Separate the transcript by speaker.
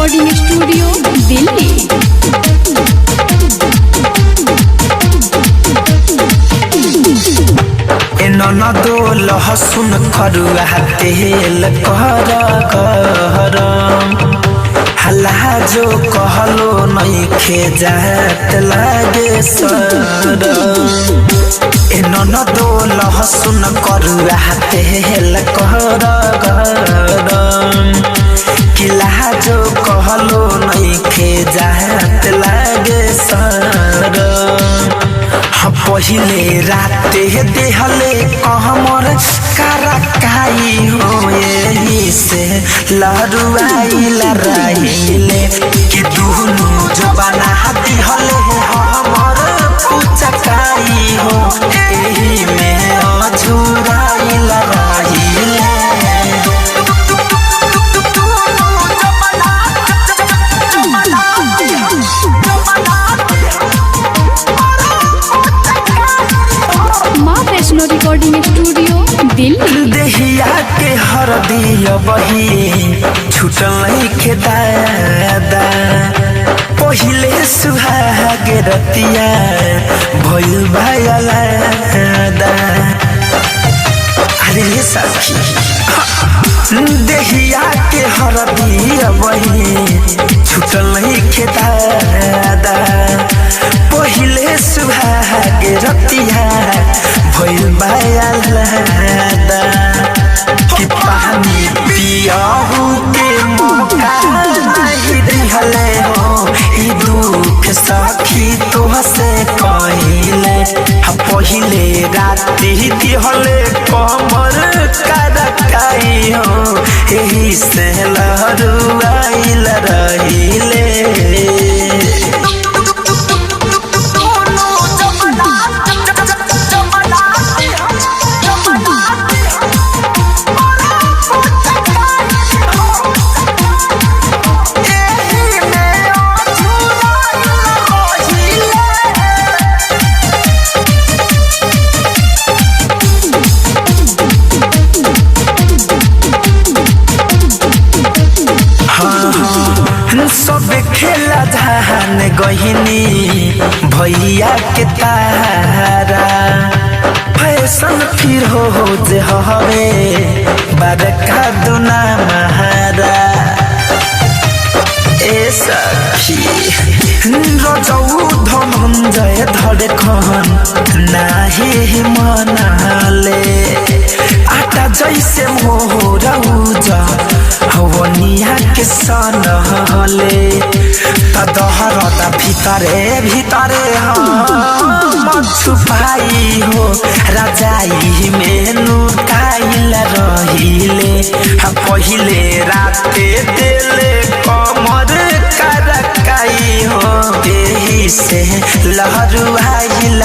Speaker 1: Recording studio Delhi.
Speaker 2: ननदो लहसुन खरुआ तेल कर हल्ला जो कहलो नइखे जात लागे सर। ननदो लहसुन करुआ तेल कर किला जो कहलो नइखे जात लागे सर। पहिले राते देहले कहमर करकाई हो यही से लहरुआइल रहिले कि दुनु जबाना दिहले हमर पुचकाई हो एही में अझुराइल रहिले।
Speaker 1: Recording studio Delhi.
Speaker 2: देहिया के हरदिया बही छुटल के दादा पहिले सुहाग रतिया भइल भायलादा। अरे सखी देहिया के हरदिया बही छुटल के दादा पहिले सुहाग रतिया भइल भायलादा। कि पानी पियाहू के मौका नहीं दिहले हो ई दुख सखी तोहसे कहिले। पहिले राति दिहले कमर करकाई हो एही से लहरुआइल रहिले। सब खेला धान गहिनी भैया के तारा फैशन फिर हो जे हवे बड़का दुना महारा। ए सखी रजौ धनंजय धड़कन नाही मनाले आटा जैसे मोरा उजा हवनिया के सनहले तदहरदा भीतरे भीतरे हम छुपाई हो रजाई में लुकाइल रहिले। पहिले राते देले कमर करकाई हो एही से लहरुआइल